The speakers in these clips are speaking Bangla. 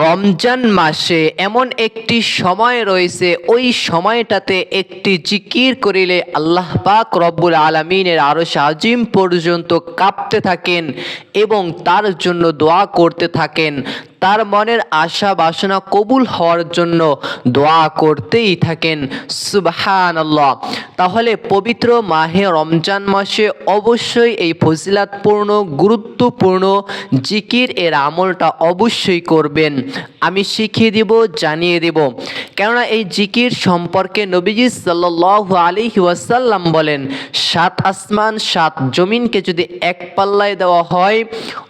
রমজান মাসে এমন একটি সময় রয়েছে, ওই সময়টাতে একটি জিকির করিলে আল্লাহ পাক রব্বুল আলামিনের আরশ আজিম পর্যন্ত কাঁপতে থাকেন এবং তার জন্য দোয়া করতে থাকেন। তার মনের আশা বাসনা কবুল হওয়ার জন্য দোয়া করতেই থাকেন। সুবহানাল্লাহ। তাহলে পবিত্র মাহে রমজান মাসে অবশ্যই এই ফজিলাতপূর্ণ গুরুত্বপূর্ণ জিকির এর আমলটা অবশ্যই করবেন। আমি শিখিয়ে দিব, জানিয়ে দেব। কেননা এই জিকির সম্পর্কে নবীজি সাল্লাল্লাহু আলাইহি ওয়াসাল্লাম বলেন, 7 আসমান 7 জমিনকে যদি এক পাল্লায় দেওয়া হয়,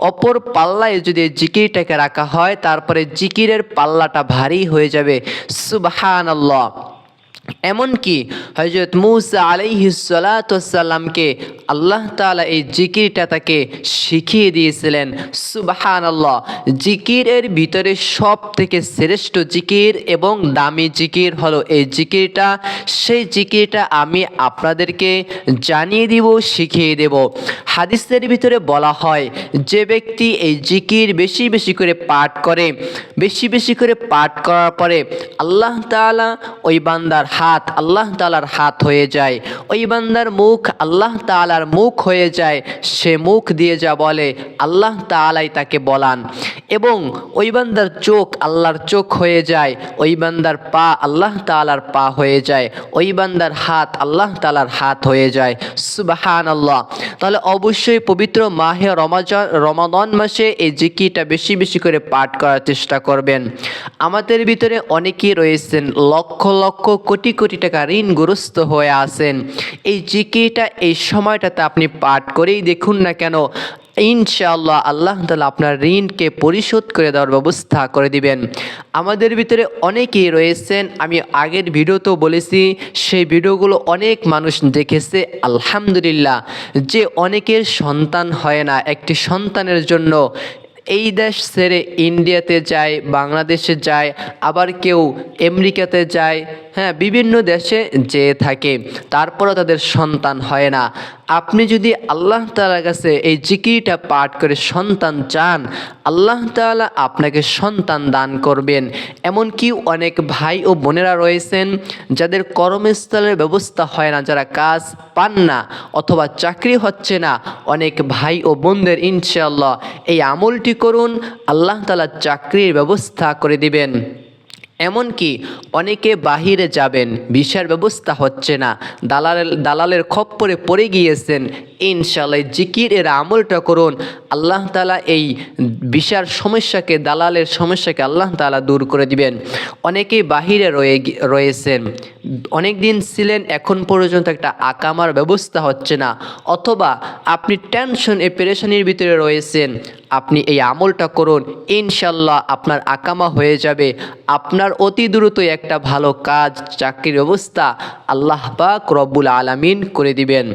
অপর পাল্লায় যদি জিকিরটাকে রাখা হয়, তারপরে জিকিরের পাল্লাটা ভারী হয়ে যাবে। সুবহানাল্লাহ। এমনকি হযরত মূসা আলাইহিস সালাতু ওয়াসসালামকে আল্লাহ তাআলা এই জিকিরটা তাকে শিখিয়ে দিয়েছিলেন। সুবহানাল্লাহ। জিকিরের ভিতরে সব থেকে শ্রেষ্ঠ জিকির এবং দামি জিকির হলো এই জিকিরটা। সেই জিকিরটা আমি আপনাদেরকে জানিয়ে দিব, শিখিয়ে দেব। হাদিসের ভিতরে বলা হয়, যে ব্যক্তি এই জিকির বেশি বেশি করে পাঠ করে, বেশি বেশি করে পাঠ করার পরে আল্লাহ তাআলা ওই বান্দার হাত আল্লাহ তাআলার হাত হয়ে যায়, ওই বান্দার মুখ আল্লাহ তাআলার মুখ হয়ে যায়। সে মুখ দিয়ে যা বলে আল্লাহ তাআলাই তাকে বলান, এবং ওই বান্দার চোখ আল্লাহর চোখ হয়ে যায়, ওই বান্দার পা আল্লাহ তাআলার পা হয়ে যায়, ওই বান্দার হাত আল্লাহ তাআলার হাত হয়ে যায়। সুবহানাল্লাহ। তাহলে অবশ্যই পবিত্র মাহে রমাদান মাসে এই জিকিরটা বেশি বেশি করে পাঠ করার চেষ্টা করবেন। আমাদের ভিতরে অনেকেই রয়েছেন লক্ষ লক্ষ কোটি কোটি টাকা ঋণগ্রস্ত হয়ে আছেন। এই জিকিরটা এই সময়টাতে আপনি পাঠ করেই দেখুন না কেন, ইনশাআল্লাহ আল্লাহ তাআলা আপনার ঋণকে পরিশোধ করে দেওয়ার ব্যবস্থা করে দিবেন। আমাদের ভিতরে অনেকেই রয়েছেন, আমি আগের ভিডিওতেও বলেছি, সেই ভিডিওগুলো অনেক মানুষ দেখেছে আলহামদুলিল্লাহ, যে অনেকের সন্তান হয় না। একটি সন্তানের জন্য এই দেশ ছেড়ে ইন্ডিয়াতে যায়, বাংলাদেশে যায়, আবার কেউ আমেরিকাতে যায়, হ্যাঁ, বিভিন্ন দেশে যেয়ে থাকে, তারপরও তাদের সন্তান হয় না। আপনি যদি আল্লাহ তাআলার কাছে এই জিকিরটা পাঠ করে সন্তান চান, আল্লাহ তাআলা আপনাকে সন্তান দান করবেন। এমনকি অনেক ভাই ও বোনেরা রয়েছেন যাদের কর্মস্থলের ব্যবস্থা হয় না, যারা কাজ পান না অথবা চাকরি হচ্ছে না। অনেক ভাই ও বোনদের ইনশাআল্লাহ এই আমলটি করুন, আল্লাহ তাআলা চাকরির ব্যবস্থা করে দিবেন। এমনকি অনেকে বাহিরে যাবেন, ভিসার ব্যবস্থা হচ্ছে না, দালালের খপ্পরে পড়ে গিয়েছেন, ইনশাআল্লাহ জিকির এর আমলটা করুন, আল্লাহ তাআলা এই ভিসার সমস্যাকে, দালালের সমস্যাকে আল্লাহ তাআলা দূর করে দিবেন। অনেকেই বাহিরে রয়েছেন, অনেক দিন ছিলেন, এখন পর্যন্ত একটা আকামার ব্যবস্থা হচ্ছে না, অথবা আপনি টেনশন পেরেশানির ভিতরে রয়েছেন, আপনি এই আমলটা করুন, ইনশাআল্লাহ আপনার আকামা হয়ে যাবে। আপনার অতি দ্রুতই একটা ভালো কাজ, চাকরির ব্যবস্থা আল্লাহ পাক রব্বুল আলামিন করে দিবেন।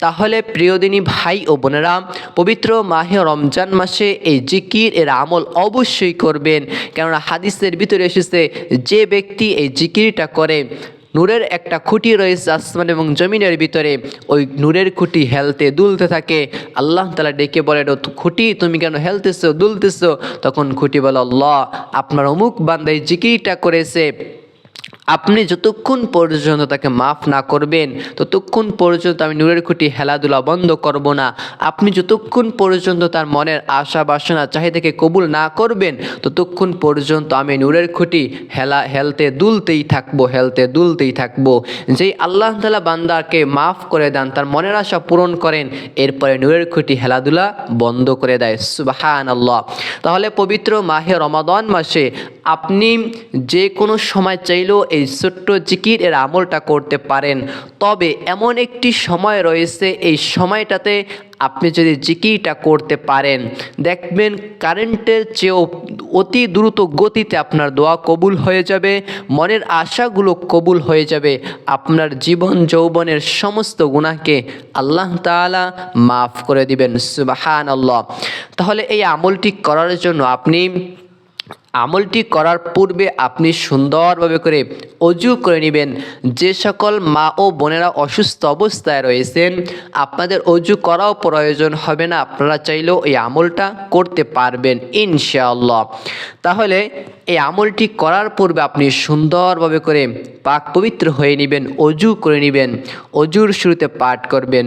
তাহলে প্রিয়দিনী ভাই ও বোনেরা, পবিত্র মাহে রমজান মাসে এই জিকির এর আমল অবশ্যই করবেন। কেননা হাদিসের ভিতরে এসেছে, যে ব্যক্তি এই জিকিরটা করে, নূরের একটা খুঁটি রয়েছে আসমান এবং জমিনের ভিতরে, ওই নূরের খুঁটি হেলতে দুলতে থাকে। আল্লাহ তাআলা ডেকে বলেন, ও খুঁটি তুমি কেন হেলতেছো, দুলতেছো? তখন খুঁটি বলে, আল্লাহ আপনার অমুক বান্দাই জিকিরটা করেছে, আপনি যতক্ষণ পর্যন্ত তাকে মাফ না করবেন ততক্ষণ পর্যন্ত আমি নূরের খুঁটি হেলাধুলা বন্ধ করব না। আপনি যতক্ষণ পর্যন্ত তার মনের আশা বাসনা চাহিদাকে কবুল না করবেন ততক্ষণ পর্যন্ত আমি নূরের খুঁটি হেলতে দুলতেই থাকবো। যেই আল্লাহ তাআলা বান্দাকে মাফ করে দেন, তার মনের আশা পূরণ করেন, এরপরে নূরের খুঁটি হেলাধুলা বন্ধ করে দেয়। সুবহানাল্লাহ। তাহলে পবিত্র মাহে রমাদান মাসে আপনি যে কোনো সময় চাইলেও এই ছোট্ট জিকির এর আমলটা করতে পারেন। তবে এমন একটি সময় রয়েছে, এই সময়টাতে আপনি যদি জিকিরটা করতে পারেন, দেখবেন কারেন্টের চেয়েও অতি দ্রুত গতিতে আপনার দোয়া কবুল হয়ে যাবে, মনের আশাগুলো কবুল হয়ে যাবে, আপনার জীবন যৌবনের সমস্ত গুনাহকে আল্লাহ তাআলা মাফ করে দিবেন। সুবহানাল্লাহ। তাহলে এই আমলটি করার জন্য আপনি আমলটি করার পূর্বে আপনি সুন্দরভাবে করে অজু করে নেবেন। যে সকল মা ও বোনেরা অসুস্থ অবস্থায় রয়েছেন, আপনাদের অজু করাও প্রয়োজন হবে না, আপনারা চাইলেও এই আমলটা করতে পারবেন ইনশাআল্লাহ। তাহলে এই আমলটি করার পূর্বে আপনি সুন্দরভাবে করে পাক পবিত্র হয়ে নেবেন, অজু করে নেবেন। অজুর শুরুতে পাঠ করবেন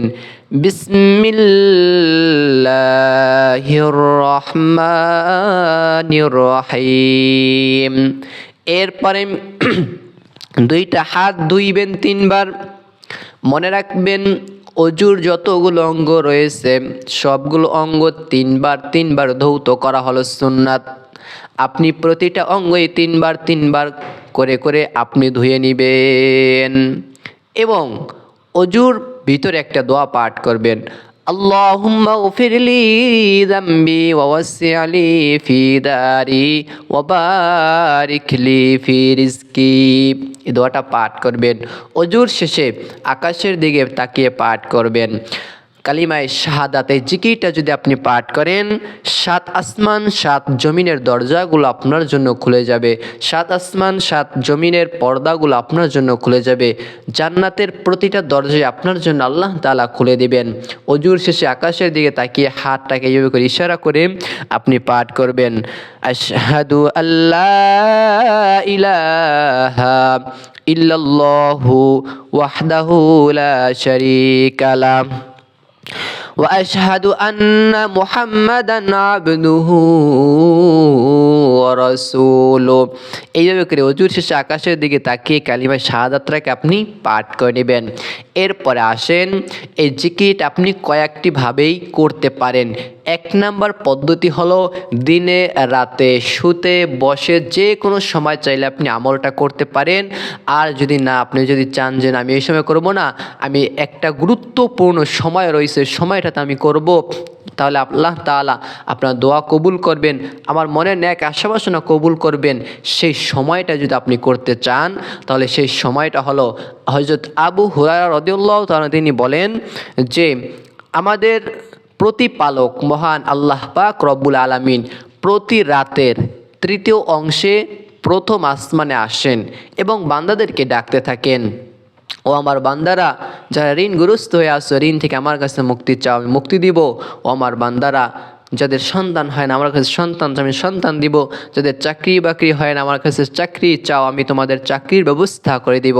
বিসমিল্লাহির রহমানির রহিম। এরপরে দুইটা হাত ধুইবেন 3 বার। মনে রাখবেন অজুর যতগুলো অঙ্গ রয়েছে সবগুলো অঙ্গ 3 বার ধৌত করা হলো সুন্নাত। আপনি প্রতিটা অঙ্গই 3 বার করে আপনি ধুয়ে নেবেন এবং অজুর ভিতরে একটা দোয়া পাঠ করবেন, আল্লাহুম্মা গফিরলি যামবি ওয়া ওয়াসসি'লি ফি দারি ওয়া বারিক লি ফি রিজকি। এই দোয়াটা পাঠ করবেন। অজুর শেষে আকাশের দিকে তাকিয়ে পাঠ করবেন কালিমায়ে শাহাদাত। এই জিকিরটা যদি আপনি পাঠ করেন 7 আসমান 7 জমিনের দরজাগুলো আপনার জন্য খুলে যাবে, 7 আসমান 7 জমিনের পর্দাগুলো আপনার জন্য খুলে যাবে। জান্নাতের প্রতিটা দরজায় আপনার জন্য আল্লাহ তাআলা খুলে দিবেন। অজুর শেষে আকাশের দিকে তাকিয়ে হাতটাকে এইভাবে করে ইশারা করে আপনি পাঠ করবেন, আশহাদু আল্লা ইলাহা ইল্লাল্লাহু ওয়াহদাহু লা শারীকা লাহু ওয়া আশহাদু আন্না মুহাম্মাদান আবদুহু ওয়া রাসূলুহু। এইভাবে করে অজুর শেষে আকাশের দিকে তাকিয়ে কালিমা শাহাদাতটাকে আপনি পাঠ করে নেবেন। এরপরে আসেন এই জিকিরটা আপনি কয়েকটি ভাবেই করতে পারেন। 1 নাম্বার পদ্ধতি হলো দিনে রাতে শুতে বসে যে কোনো সময় চাইলে আপনি আমলটা করতে পারেন। আর যদি না, আপনি যদি চান যে আমি এই সময় করব না, আমি একটা গুরুত্বপূর্ণ সময় রয়েছে সময়টাতে আমি করব, তাহলে আল্লাহ তাআলা আপনার দোয়া কবুল করবেন, আমার মনের ন্যাক আশা বাসনা কবুল করবেন। সেই সময়টা যদি আপনি করতে চান তাহলে সেই সময়টা হলো হযরত আবু হুরায়রা রাদিয়াল্লাহু তাআলা তিনি বলেন যে আমাদের প্রতিপালক মহান আল্লাহ পাক রব্বুল আলামিন প্রতি রাতের 3য় অংশে প্রথম আসমানে আসেন এবং বান্দাদেরকে ডাকতে থাকেন, ও আমার বান্দারা যারা ঋণগ্রস্ত হয়ে আসো, ঋণ থেকে আমার কাছে মুক্তি চাও, আমি মুক্তি দিব। ও আমার বান্দারা যাদের সন্তান হয় না আমার কাছে সন্তান চাও, আমি সন্তান দিব। যাদের চাকরি বাকরি হয় না আমার কাছে চাকরি চাও, আমি তোমাদের চাকরির ব্যবস্থা করে দিব।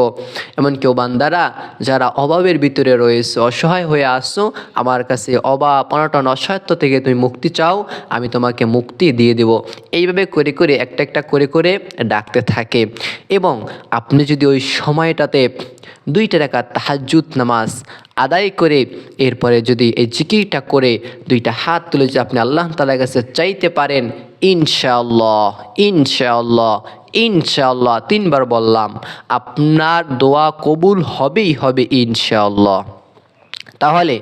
এমনকি ও বান্দারা যারা অভাবের ভিতরে রয়েছে, অসহায় হয়ে আসো, আমার কাছে অভাব অনটন অসহায়ত্ব থেকে তুমি মুক্তি চাও, আমি তোমাকে মুক্তি দিয়ে দেব। এইভাবে করে করে একটা করে ডাকতে থাকে। এবং আপনি যদি ওই সময়টাতে 2 রাকাত তাহাজ্জুদ নামাজ আদায় করে এরপরে যদি এই জিকিরটা করে 2টা হাত তুলে যদি আপনি আল্লাহ তাআলার কাছে চাইতে পারেন, ইনশাআল্লাহ ইনশাআল্লাহ ইনশাআল্লাহ 3 বার বললাম, আপনার দোয়া কবুল হবেই হবে ইনশাআল্লাহ। তাহলে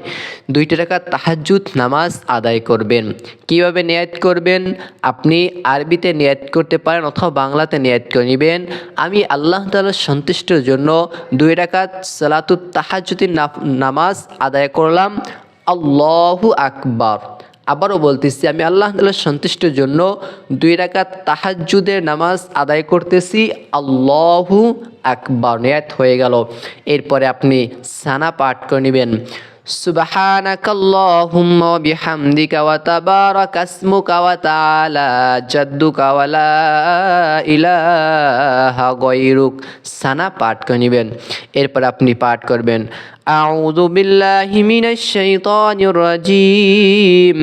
2 রাকাত তাহাজ্জুদ নামাজ আদায় করবেন। কিভাবে নিয়ত করবেন? আপনি আরবিতে নিয়ত করতে পারেন অথবা বাংলাতে নিয়ত করে নেবেন, আমি আল্লাহ তাআলার সন্তুষ্টির জন্য 2 রাকাত সালাতুত তাহাজ্জুদের নামাজ আদায় করলাম, আল্লাহু আকবার। আবারও বলতেছি, আমি আল্লাহ তাআলার সন্তুষ্টির জন্য 2 রাকাত তাহাজ্জুদের নামাজ আদায় করতেছি, আল্লাহু আকবার। নিয়ত হয়ে গেল। এরপরে আপনি সানা পাঠ করে নেবেন, সুবহানাকাল্লাহুম্মা ওয়া বিহামদিকা ওয়া তাবারাকা ইসমুকা ওয়া তাআলা জাদ্দুকা ওয়া লা ইলাহা গায়রুক। সানা পাঠ করে নেবেন। এরপর আপনি পাঠ করবেন, আউযু বিল্লাহি মিনাশ শাইতানির রাজিম,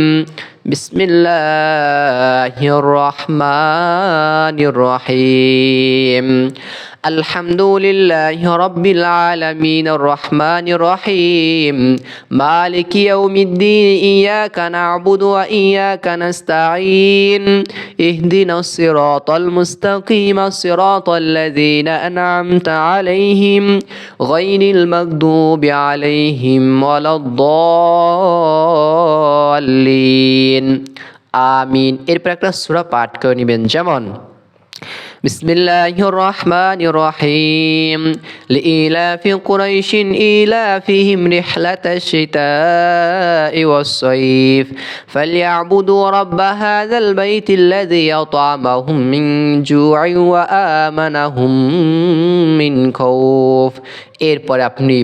বিসমিল্লাহির রহমানির রহিম, আলহামদুলিল্লাহি রাব্বিল আলামিনির রহমানির রহিম, মালিকি ইয়াউমিদ্দিন, ইয়াকা না'বুদু ওয়া ইয়াকা নাস্তাঈন, ইহদিনাস সিরাতাল মুস্তাকিম, সিরাতাল লাযীনা আন'আমতা আলাইহিম গায়রিল মাগদুবি আলাইহিম ওয়ালাদ-দাল্লিন। আমিন। এরপর একটা সূরা পাঠ করে নেবেন, যেমন বিসমিল্লাহির রহমানির রহিম লিইলাফি কুরাইশিন ইলাফিহিম রিহলাতাশ শিতাই ওয়াস সাইফ ফালইয়াবুদু রাব্ব হাযাল বাইতিল্লাযী আত'আমাহুম মিন জু'ইন ওয়া আমানাহুম মিন খাউফ। এরপরে আপনি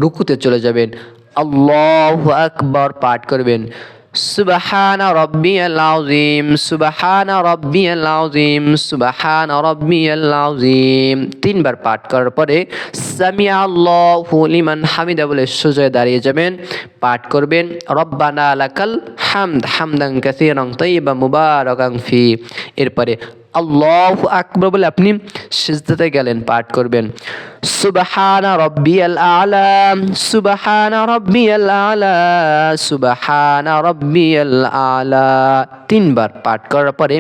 রুকুতে চলে যাবেন, আল্লাহু আকবার পাঠ করবেন, সুবহানা রাব্বিয়াল আযীম, সুবহানা রাব্বিয়াল আযীম, সুবহানা রাব্বিয়াল আযীম। তিনবার পাঠ করার পরে সামিআ আল্লাহু লিমান হামিদা বলে সোজা দাঁড়িয়ে যাবেন, পাঠ করবেন রব্বানা লাকাল হামদ হামদান কাসীরান তাইয়্যিবান মুবারাকান ফি। এরপরে আল্লাহু আকবার বলে আপনি সিজদাতে গেলেন, পাঠ করবেন সুবহানা রাব্বিয়াল আ'লা, সুবহানা রাব্বিয়াল আ'লা, সুবহানা রাব্বিয়াল আ'লা। তিনবার পাঠ করার পরে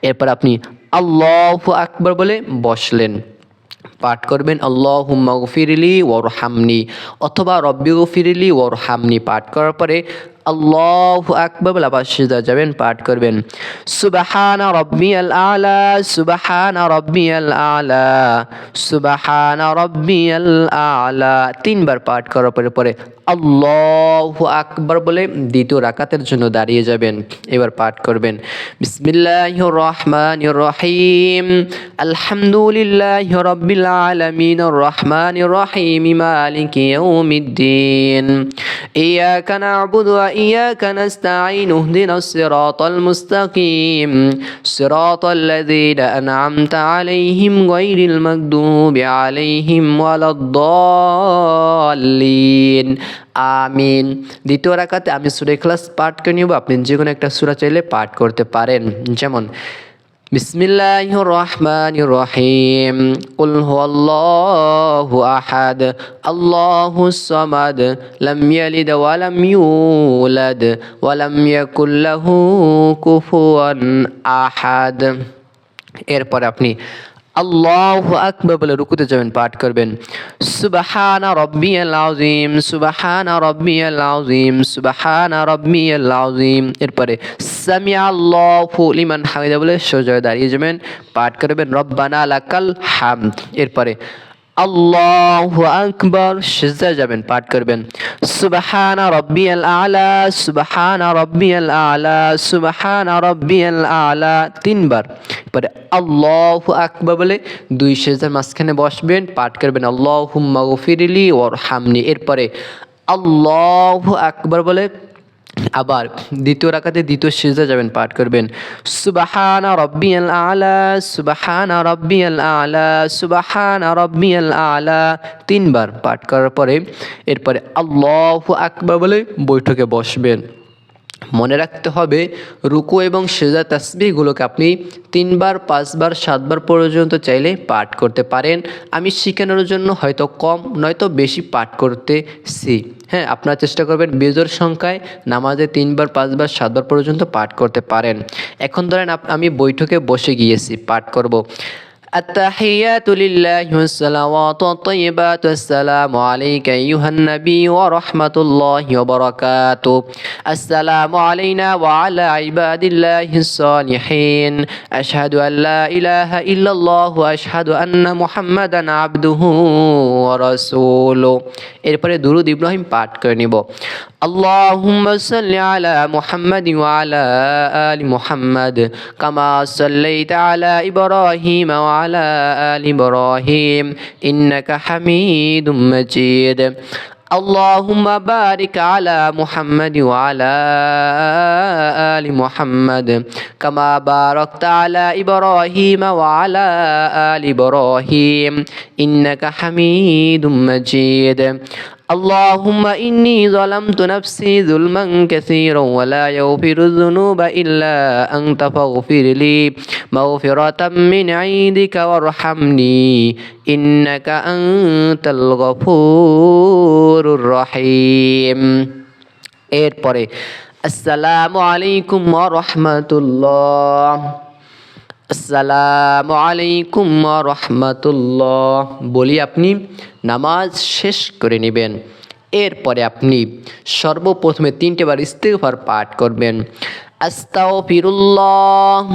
এরপর আপনি আল্লাহু আকবার বলে বসলেন, পাঠ করবেন আল্লাহুম্মা গফিরলি ওয়ারহামনি অথবা রব্বি গফিরলি ওয়ারহামনি। পাঠ করার পরে আল্লাহু আকবার বলে আবার সিজদা যাবেন, পাঠ করবেন সুবহানা রাব্বিয়াল আ'লা, সুবহানা রাব্বিয়াল আ'লা, সুবহানা রাব্বিয়াল আ'লা। তিনবার পাঠ করার পরে আল্লাহু আকবার বলে দ্বিতীয় রাকাতের জন্য দাঁড়িয়ে যাবেন। এবার পাঠ করবেন বিসমিল্লাহির রহমানির রহিম আলহামদুলিল্লাহি রাব্বিল আলামিনির রহমানির রহিম মালিকি ইয়াউমিদ্দিন ইয়াকা না'বুদু ওয়া ইয়াকা নাস্তাঈন ইহদিনাস সিরাতাল মুস্তাকিম সিরাতাল লাযীনা আন'আমতা আলাইহিম গায়রিল মাগদুবি আলাইহিম ওয়ালাদ-দাল্লিন। আমিন। দ্বিতীয় রাকাতে আমি সূরা ইখলাস পাঠ করে নিব, আপনি যে কোনো একটা সূরা চাইলে পাঠ করতে পারেন, যেমন বিসমিল্লাহির রহমানির রহিম কুল হুয়াল্লাহু আহাদ আল্লাহুস সামাদ লাম ইয়ালিদ ওয়া লাম ইউলাদ ওয়া লাম ইয়াকুল লাহু কুফুয়ান আহাদ। এরপর আপনি আল্লাহু আকবার বলে রুকুতে যাবেন, পাঠ করবেন সুবহানা রাব্বিয়াল আযীম, সুবহানা রাব্বিয়াল আযীম, সুবহানা রাব্বিয়াল আযীম। এরপরে সামিআ আল্লাহু লিমান হামিদা বলে সোজা দাঁড়িয়ে যাবেন, পাঠ করবেন রব্বানা লাকাল হামদ। এরপরে আল্লাহু আকবার সিজদায় যাবেন, পাঠ করবেন সুবহানা রাব্বিয়াল আ'লা, সুবহানা রাব্বিয়াল আ'লা, সুবহানা রাব্বিয়াল আ'লা। তিনবার পরে আল্লাহু আকবার বলে দুই সিজদার মাঝখানে বসবেন, পাঠ করবেন আল্লাহুম্মা গফিরলি ওয়ারহামনি। এরপরে আল্লাহু আকবার বলে আবার দ্বিতীয় রাকাতে দ্বিতীয় সিজদা যাবেন, পাঠ করবেন সুবহানা রাব্বিয়াল আ'লা, সুবহানা রাব্বিয়াল আ'লা, সুবহানা রাব্বিয়াল আ'লা। তিনবার পাঠ করার পরে এরপরে আল্লাহু আকবার বলে বৈঠকে বসবেন। মনে রাখতে হবে রুকু এবং সিজদা তাসবিহগুলোকে আপনি 3 বার 5 বার 7 বার পর্যন্ত চাইলে পাঠ করতে পারেন। আমি শেখানোর জন্য হয়তো কম নয়তো বেশি পাঠ করতেছি। হ্যাঁ, আপনারা চেষ্টা করবেন বেজোড় সংখ্যায় নামাজে 3 বার 5 বার 7 বার পর্যন্ত পাঠ করতে পারেন। এখন ধরেন আমি বৈঠকে বসে গিয়েছি, পাঠ করব التحيات لله والصلوات والطيبات والسلام عليك أيها النبي ورحمة الله وبركاته السلام علينا وعلى عباد الله الصالحين أشهد أن لا إله إلا الله وأشهد أن محمدا عبده ورسوله। এরপরে দুরূদ ইব্রাহিম পাঠ করে নিব اللهم صل على محمد وعلى آل محمد كما صليت على إبراهيم وعلى آل إبراهيم إنك حميد مجيد اللهم بارك على محمد وعلى آل محمد كما باركت على إبراهيم وعلى آل إبراهيم إنك حميد مجيد اللهم إني ظلمت نفسي ظلما كثيرا ولا يغفر الذنوب إلا أنت فاغفر لي مغفرة من عندك وارحمني إنك أنت الغفور الرحيم। এরপরে আসসালামু আলাইকুম ওয়া রাহমাতুল্লাহ, আসসালামু আলাইকুম ওয়া রাহমাতুল্লাহ বলি আপনি নামাজ শেষ করে নেবেন। এরপরে আপনি সর্বপ্রথমে 3টি বার ইস্তিগফার পাঠ করবেন আস্তাগফিরুল্লাহ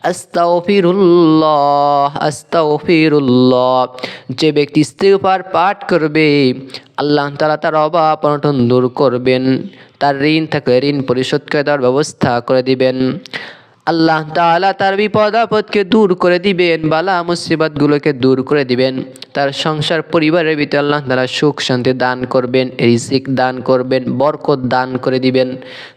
আস্তাগফিরুল্লাহ, আস্তাগফিরুল্লাহ। যে ব্যক্তি ইস্তিগফার পাঠ করবে আল্লাহ তাআলা তার অভাব অনটন দূর করবেন, তার ঋণ থাকলে ঋণ পরিশোধ করে দেওয়ার ব্যবস্থা করে দিবেন। আল্লাহ তাআলা তার বিপদ আপদকে দূর করে দিবেন, বালা মুসিবতগুলোকে দূর করে দিবেন। তার সংসার পরিবারের ভিতরে আল্লাহ তাআলা সুখ শান্তি দান করবেন, রিজিক দান করবেন, বরকত দান করে দিবেন।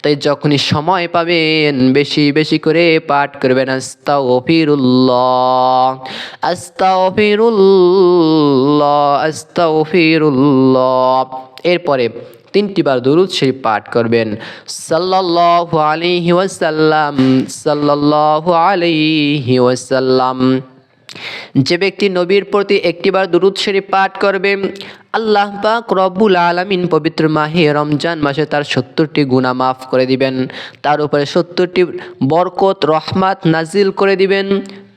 তাই যখনই সময় পাবেন বেশি বেশি করে পাঠ করবেন আস্তাগফিরুল্লাহ, আস্তাগফিরুল্লাহ, আস্তাগফিরুল্লাহ। এরপরে 3টি বার দুরূদ শরীফ পাঠ করবেন, সাল্লাল্লাহু আলাইহি ওয়াসাল্লাম, সাল্লাল্লাহু আলাইহি ওয়াসাল্লাম। যে ব্যক্তি নবীর প্রতি 1টি বার দুরূদ শরীফ পাঠ করবে আল্লাহ পাক রব্বুল আলামিন পবিত্র মাহে রমজান মাসে তার 70টি গুনাহ মাফ করে দিবেন, তার উপরে 70টি বরকত রহমত নাজিল করে দিবেন,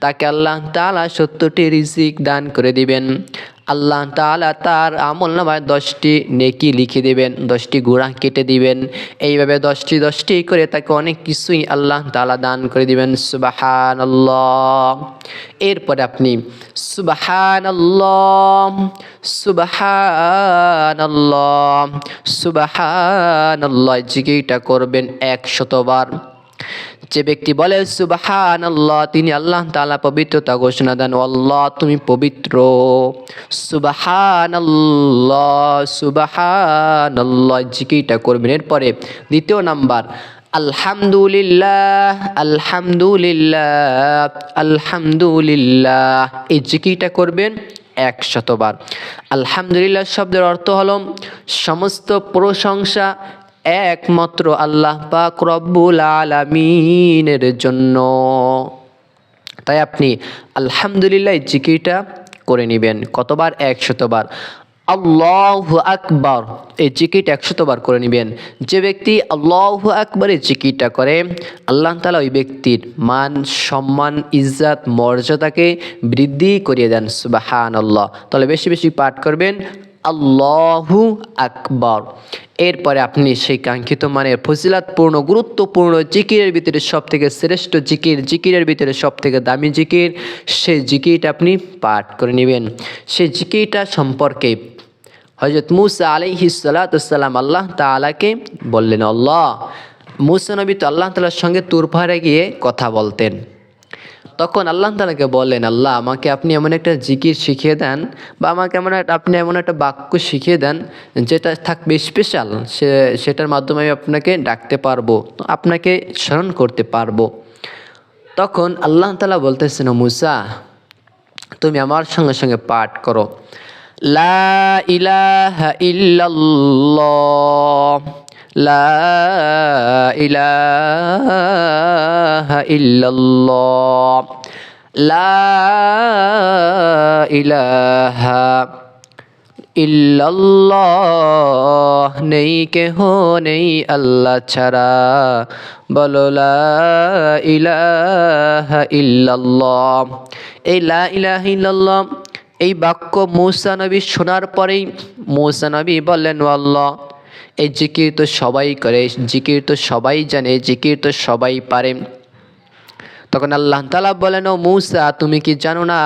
তাকে আল্লাহ তাআলা 70টি রিজিক দান করে দিবেন। আল্লাহ তাআলা তার আমলনামায় 10টি নেকি লিখে দেবেন, 10টি গুনাহ কেটে দিবেন। এইভাবে 10টি করে তাকে অনেক কিছুই আল্লাহ তাআলা দান করে দিবেন। সুবহানাল্লাহ। এরপরে আপনি সুবহানাল্লাহ, সুবহানাল্লাহ, সুবহানাল্লাহ জিকিরটা করবেন 100 বার। যে ব্যক্তি বলে সুবহানাল্লাহ তিনি আল্লাহ তাআলা পবিত্রতা ঘোষণা দেন, আল্লাহ তুমি পবিত্র। সুবহানাল্লাহ, সুবহানাল্লাহ জিকিরটা করবেন। এরপরে 2 নাম্বার আলহামদুলিল্লাহ, আলহামদুলিল্লাহ, আলহামদুলিল্লাহ এই জিকিরটা করবেন 100 বার। আলহামদুলিল্লাহ শব্দের অর্থ হলো সমস্ত প্রশংসা একমাত্র আল্লাহ পাক রব্বুল আলামিনের জন্য। তাই আপনি আলহামদুলিল্লাহ জিকিরটা করে নেবেন। কতবার? 100 বার। আল্লাহু আকবার এই জিকিরটা 100 বার করে নেবেন। যে ব্যক্তি আল্লাহু আকবার এই জিকিরটা করে আল্লাহ তাআলা ওই ব্যক্তির মান সম্মান ইজ্জত মর্যাদাকে বৃদ্ধি করিয়ে দেন। সুবহানাল্লাহ। তাহলে বেশি বেশি পাঠ করবেন আল্লাহু আকবার। এরপরে আপনি সেই কাঙ্ক্ষিত মানের ফজিলাতপূর্ণ গুরুত্বপূর্ণ জিকিরের ভিতরে সবথেকে শ্রেষ্ঠ জিকিরের ভিতরে সবথেকে দামি জিকির, সেই জিকিরটা আপনি পাঠ করে নেবেন। সেই জিকিরটা সম্পর্কে হযরত মুসা আলাইহিস সালাতু ওয়াস সালাম আল্লাহ তাআলাকে বললেন, আল্লাহ মুসা নবী তো আল্লাহ তাআলার সঙ্গে তুর পাহাড়ে গিয়ে কথা বলতেন। তখন আল্লাহ তাআলাকে বললেন, আল্লাহ আমাকে আপনি এমন একটা জিকির শিখিয়ে দেন বা আমাকে আপনি এমন একটা বাক্য শিখিয়ে দেন যেটা থাকবে স্পেশাল, সেটার মাধ্যমে আমি আপনাকে ডাকতে পারবো, আপনাকে স্মরণ করতে পারবো। তখন আল্লাহ তাআলা বলতেছেন, মুসা তুমি আমার সঙ্গে সঙ্গে পাঠ করো লা ইলাহা ইল্লাল্লাহ, লা ইলাহা ইল্লাল্লাহ, লা ইলাহা ইল্লাল্লাহ নেই কেহ নেই আল্লাহ ছাড়া, বলো লা ইলাহা ইল্লাল্লাহ। এই লা ইলাহা ইল্লাল্লাহ এই বাক্য মুসা নবী শোনার পরেই মুসা নবী বললেন, আল্লাহ এই জিকির তো সবাই করে, জিকির তো সবাই জানে, জিকির তো সবাই পারে। তখন আল্লাহ তাআলা বলেন, ও মুসা তুমি কি জানো না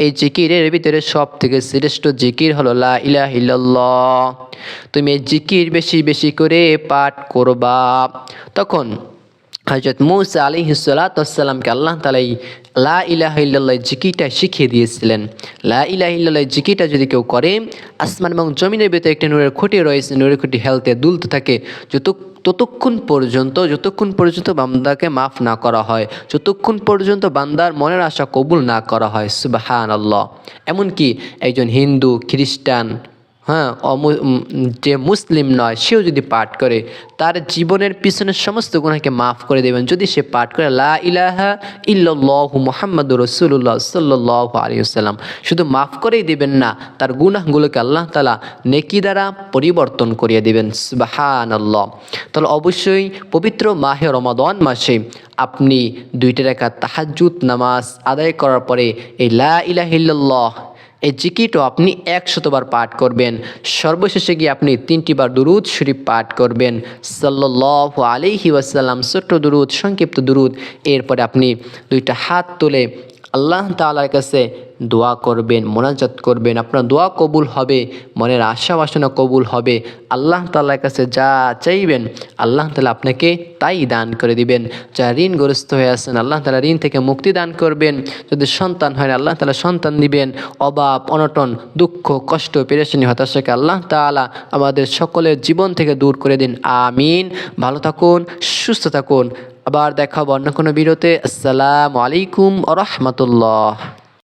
এই জিকিরের ভিতরে সব থেকে শ্রেষ্ঠ জিকির হলো লা ইলাহা ইল্লাল্লাহ, তুমি এই জিকির বেশি বেশি করে পাঠ করবা। তখন হযরত মুসা আলাইহিস সালাতু ওয়াস সালামকে আল্লাহ তাআলা লা ইলাহা ইল্লাল্লাহ জিকিরটা শিখিয়ে দিয়েছিলেন। লা ইলাহা ইল্লাল্লাহ জিকিরটা যদি কেউ করে আসমান এবং জমিনের ভিতরে একটা নূরের খুঁটি রয়েছে, নূরের খুঁটি হেলতে দুলতে থাকে ততক্ষণ পর্যন্ত বান্দাকে মাফ না করা হয়, যতক্ষণ পর্যন্ত বান্দার মনের আশা কবুল না করা হয়। সুবহানাল্লাহ। এমনকি একজন হিন্দু খ্রিস্টান যে মুসলিম নয় সেও যদি পাঠ করে তার জীবনের পিছনের সমস্ত গুনাহকে মাফ করে দেবেন যদি সে পাঠ করে লা ইলাহা ইল্লাল্লাহু মুহাম্মাদুর রাসূলুল্লাহ সাল্লাল্লাহু আলাইহি ওয়াসাল্লাম। শুধু মাফ করেই দিবেন না, তার গুনাহগুলোকে আল্লাহ তাআলা নেকি দ্বারা পরিবর্তন করিয়ে দিবেন। সুবহানাল্লাহ। তাহলে অবশ্যই পবিত্র মাহে রমাদান মাসে আপনি 2 রাকাত তাহাজ্জুদ নামাজ আদায় করার পরে এই লা ইলাহা ইল্লাল্লাহ এই জিকিরটা আপনি 100 বার পাঠ করবেন। সর্বশেষে গিয়ে আপনি 3টি বার দুরুদ শরীফ পাঠ করবেন, সাল্লাল্লাহু আলাইহি ওয়াসাল্লাম, ছোট্ট দুরুদ, সংক্ষিপ্ত দুরুদ। এরপরে আপনি 2টা হাত তুলে আল্লাহ তাআলার কাছে দোয়া করবেন, মোনাজাত করবেন। আপনার দোয়া কবুল হবে, মনের আশা বাসনা কবুল হবে। আল্লাহ তাআলার কাছে যা চাইবেন আল্লাহ তাআলা আপনাকে তাই দান করে দিবেন। যা ঋণগ্রস্ত হয়ে আছেন আল্লাহ তাআলা ঋণ থেকে মুক্তি দান করবেন। যদি সন্তান হয় আল্লাহ তাআলা সন্তান দিবেন। অভাব অনটন দুঃখ কষ্ট পেরেশানি হতাশাকে আল্লাহ তাআলা আমাদের সকলের জীবন থেকে দূর করে দিন, আমিন। ভালো থাকুন, সুস্থ থাকুন। আবার দেখা হবে অন্য কোনো ভিডিওতে। আসসালামু আলাইকুম ওয়া রাহমাতুল্লাহ।